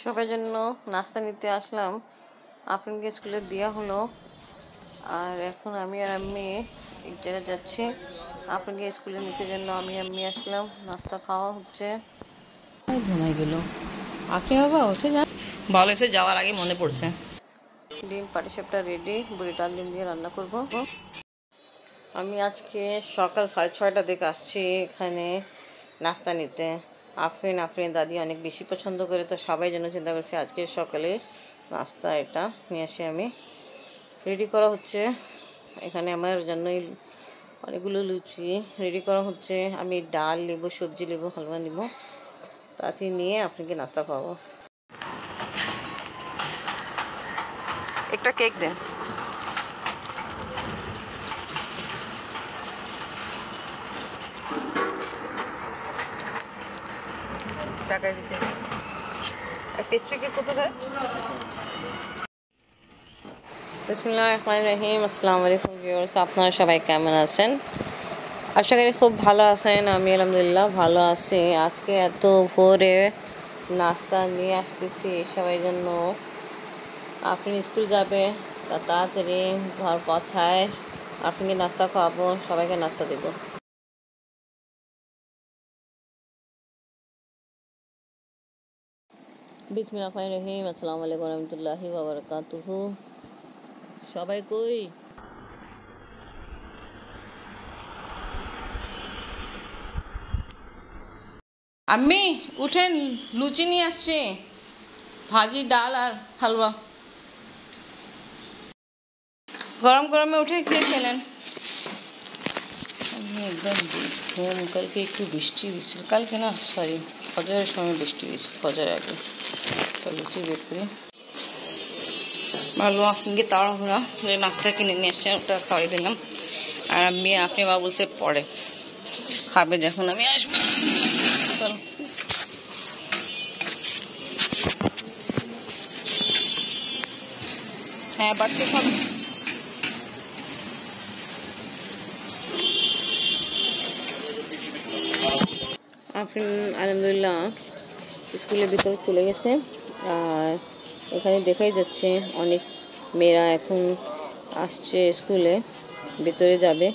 সবার জন্য নাস্তা নিতে আসলাম। আফরিনকে স্কুলে দেওয়া হলো, আর এখন আমি আর আম্মি এক জায়গায় যাচ্ছি আফরিনকে স্কুলে নিতে জন্য। আমি আম্মি আসলাম, নাস্তা খাওয়া হচ্ছে। ঘুমাই গেল আপনি বাবা, উঠে যান। ভালো এসে যাওয়ার আগে মনে পড়ছে ডিম পাটিসাপটা রেডি, বুড়ি ডাল ডিম দিয়ে রান্না করব। আমি আজকে সকাল 6:30টার দিকে আসছি এখানে নাস্তা নিতে। আফরিন দাদি অনেক বেশি পছন্দ করে, তো সবাই জন্য চিন্তা করছি আজকে সকালে নাস্তা এটা নিয়ে আসি। আমি রেডি করা হচ্ছে এখানে আমার জন্যই অনেকগুলো লুচি রেডি করা হচ্ছে। আমি ডাল নেব, সবজি নেব, হালুয়া নেব, তাতে নিয়ে আপনাকে নাস্তা খাওয়াবো। একটা কেক দেন। টাকা দিতে পেস্ট্রি কেক কত করে? বিসমিল্লাহির রহমানির রহিম। আসসালামু আলাইকুম ভিউয়ার্স, আপনারা সবাই কেমন আছেন? আশা করি খুব ভালো আছেন। আমি আলহামদুলিল্লাহ ভালো আছি। আজকে এত ভোরে নাস্তা নিয়ে আসতেছি সবাই জন্য। আফরিন স্কুল যাবে, তা তাড়াতাড়ি ঘর পৌঁছায় আফরিনকে নাস্তা খাওয়াবো, সবাইকে নাস্তা দেবো। বিসমিল্লাহির রহমানির রহিম। আসসালামু আলাইকুম রহমতুল্লাহি ওয়া বারাকাতুহু। সবাই কই? আম্মি উঠেন, লুচি নিয়ে আসছে, ভাজি, ডাল আর হালুয়া। গরম গরমে উঠে খেয়ে ফেলেন। আমি একদম ঘুম, কালকে একটু বৃষ্টি হয়েছিল, কালকে না সরি ফজরের সময় বৃষ্টি হয়েছিল, ফজরের আগে। তো লুচি বের করি, ভালো আপনাকে তাড়াহুড়া নাস্তা কিনে নিয়ে আসছেন, ওটা খাওয়াই দিলাম। আর আমি আপনি মা বলছে পরে খাবে যখন আমি আসবো। চলো হ্যাঁ বাড়তে খাবে। আফরিন আলহামদুলিল্লাহ স্কুলের ভিতরে চলে গেছে, আর এখানে দেখাই যাচ্ছে অনেক মেয়েরা এখন আসছে স্কুলে, ভিতরে যাবে।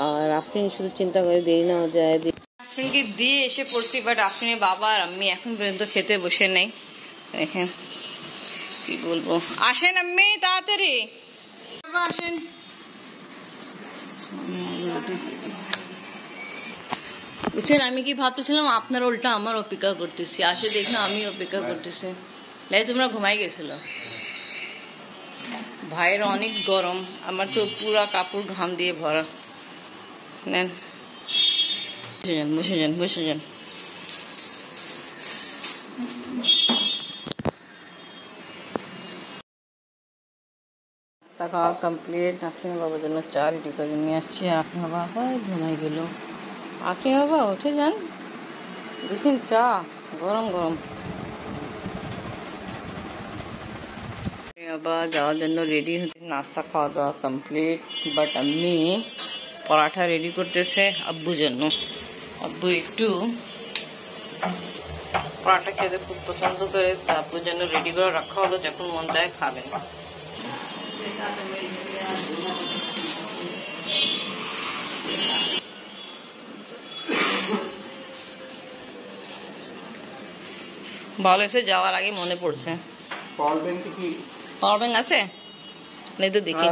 আর আফরিন শুধু চিন্তা করে দেরি না যায়। আফরিনকে দিয়ে এসে পড়ছি, বাট আফরিনের বাবা আর আম্মি এখন পর্যন্ত খেতে বসে নেই। দেখেন কি বলবো। আসেন আম্মি তাড়াতাড়ি, বাবা আসেন। বুঝছেন আমি কি ভাবতেছিলাম, আপনার উল্টা আমার অপেক্ষা করতেছি, আসে দেখলাম আমি অপেক্ষা করতেছি। লাই তোমরা ঘুমাই গেছিল। ভাইয়ের অনেক গরম, আমার তো পুরা কাপড় ঘাম দিয়ে ভরা। নেন বসে যান বসে যান। নাস্তা খাওয়া কমপ্লিট। আপনার বাবার জন্য চা রেডি করে নিয়ে আসছি। আপনার বাবা ঘুমাই গেল। আপনি বাবা উঠে যান, দেখেন চা গরম গরম। বাবা যাওয়ার জন্য রেডি হচ্ছে, নাস্তা খাওয়া দাওয়া কমপ্লিট। বাট আমি পরাঠা রেডি করতেছে আব্বুর জন্য। আব্বু একটু পরাঠা খেতে খুব পছন্দ করে, আব্বুর জন্য রেডি করে রাখা হলো, যখন মন চায় খাবেন। ভালো এসে যাওয়ার আগে মনে পড়ছে পাওয়ার ব্যাংক আছে নেই তো দেখি।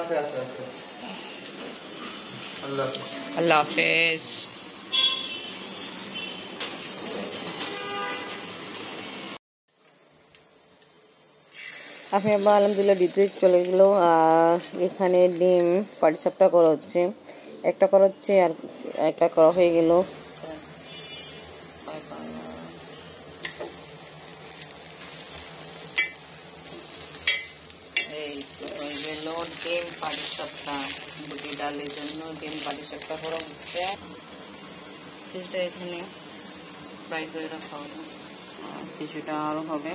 আল্লাহ হাফেজ। আপনি আব্বা আলহামদুলিল্লাহ দিতে চলে গেল। আর এখানে ডিম পাটিসাপটা করা হচ্ছে, একটা করা হচ্ছে আর একটা করা হয়ে গেল। এই তো হয়ে গেল ডিম পাটিসাপটা। বুটি ডালের জন্য ডিম পাটিসাপটা করা হচ্ছে, সেটা এখানে ফ্রাই করে রাখা হবে, কিছুটা আরও হবে।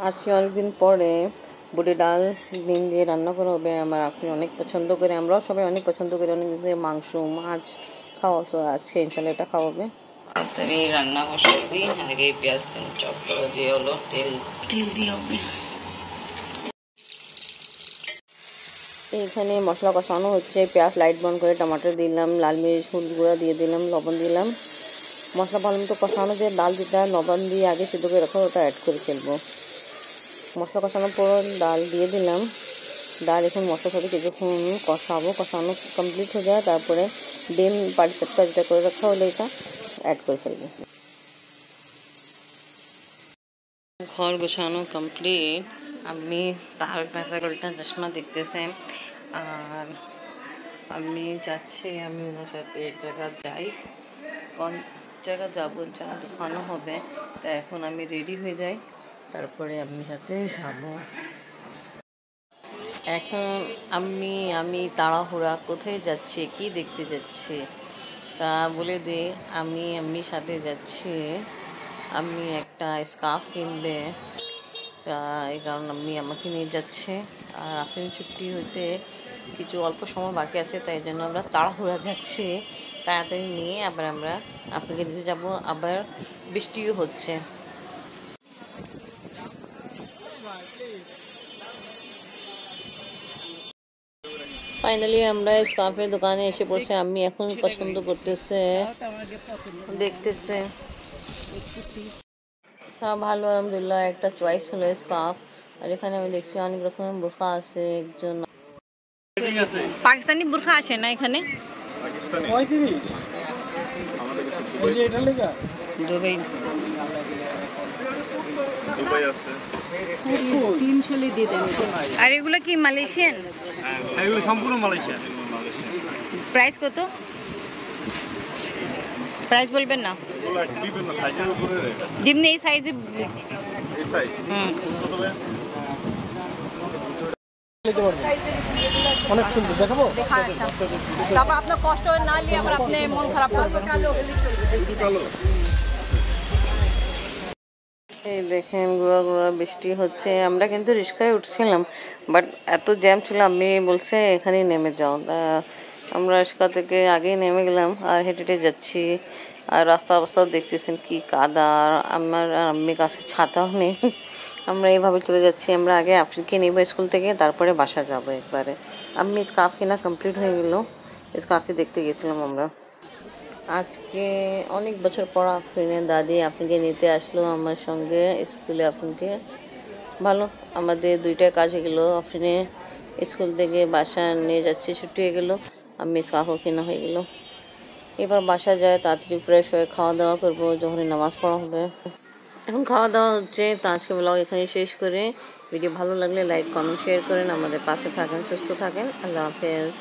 আজকে অনেকদিন পরে বুটি ডাল ডিম দিয়ে রান্না করা হবে। আমার আপনি অনেক পছন্দ করে, আমরাও সবাই অনেক পছন্দ করি। অনেক দিন থেকে মাংস মাছ খাওয়া আছে, ইনশাল্লাহ এটা খাওয়াবে। তাড়াতাড়ি রান্না বসাই দিই, আগে পেঁয়াজ চপ করে দিয়ে হলো তেল দিয়ে হবে। এখানে মশলা কষানো হচ্ছে, পেঁয়াজ লাইট বন্ধ করে টমাটো দিলাম, লাল মির্চ হলুদ গুঁড়া দিয়ে দিলাম, লবণ দিলাম। মশলা ভালো মতো কষানো যে ডাল যেটা লবণ দিয়ে আগে সিদ্ধ করে রাখো ওটা অ্যাড করে ফেলবো। মশলা কষানোর পর ডাল দিয়ে দিলাম। ডাল এখন মশলার সাথে কিছুক্ষণ কষানো কমপ্লিট হয়ে যায়, তারপরে ডিম পাটি সাপটা যেটা করে রাখা হলো এটা অ্যাড করে ফেলবো। ঘর গোছানো কমপ্লিট। আমি তারক মেহতা का उल्टा चश्मा দেখতেছে, আর আমি যাচ্ছি, আমি ওনার সাথে এক জায়গা যাই। কোন জায়গা যাবো জানা দেখানো হবে, তো এখন আমি রেডি হয়ে যাই, তারপরে আমি সাথে যাব। এখন আমি তাড়াহুড়া কোথায় যাচ্ছি, কি দেখতে যাচ্ছি তা বলে দে। আমি সাথে যাচ্ছি, আমি একটা স্কার্ফ কিনবে, তা এই কারণে আমাকে নিয়ে যাচ্ছে। আর আফরিন ছুটি হইতে কিছু অল্প সময় বাকি আছে, তাই জন্য আমরা তাড়াহুড়া যাচ্ছি, তাড়াতাড়ি নিয়ে আবার আমরা আপনাকে নিতে যাব। আবার বৃষ্টিও হচ্ছে। ফাইনালি আমরা স্কার্ফের দোকানে এসে পড়ছি। আমি এখন পছন্দ করতেছে, দেখতেছে। হ্যাঁ ভালো, আলহামদুলিল্লাহ একটা চয়েস হলো স্কার্ফ। আর এখানে আমি দেখছি অনেক রকমের বোরখা আছে। একজন পাকিস্তানি বোরখা আছে না এখানে? দুবাই আছে। আর এগুলো কি মালয়েশিয়ান? এগুলো সম্পূর্ণ মালয়েশিয়ান। প্রাইস কত? প্রাইস বলবেন না? বিভিন্ন সাইজের উপরে, যেমনি এই সাইজে, এই সাইজ অনেক সুন্দর দেখাবো। তারপর আপনার কষ্ট না নিয়ে আবার আপনি মন খারাপ করবেন। এই দেখেন গুঁড়া গুঁড়া বৃষ্টি হচ্ছে। আমরা কিন্তু রিক্সায় উঠছিলাম, বাট এত জ্যাম ছিল, আমি বলছে এখানেই নেমে যাও। আমরা রিক্সা থেকে আগেই নেমে গেলাম আর হেঁটে হেঁটে যাচ্ছি। আর রাস্তা অবস্থা দেখতেছেন কি কাদা। আমার আম্মির কাছে ছাতাও নেই, আমরা এইভাবে চলে যাচ্ছি। আমরা আগে আফরিনকে নেবো স্কুল থেকে, তারপরে বাসা যাবো একবারে। আমি স্কার্ফ কেনা কমপ্লিট হয়ে গেল, স্কার্ফে দেখতে গেছিলাম আমরা। আজকে অনেক বছর পর আফরিনের দাদি আফরিনকে নিতে আসলো আমার সঙ্গে স্কুলে। আফরিনকে ভালো, আমাদের দুইটা কাজ হয়ে গেলো। আফরিনে স্কুল থেকে বাসা নিয়ে যাচ্ছে, ছুটি হয়ে গেলো, আমি স্কার্ফও কেনা হয়ে গেলো। এবার বাসা যায়, তাড়াতাড়ি ফ্রেশ হয়ে খাওয়া দাওয়া করবো, যখন নামাজ পড়া হবে। এখন খাওয়া দাওয়া হচ্ছে। তো আজকে ব্লগ এখানে শেষ করে, ভিডিও ভালো লাগলে লাইক কমেন্ট শেয়ার করেন, আমাদের পাশে থাকেন, সুস্থ থাকেন। আল্লাহ হাফেজ।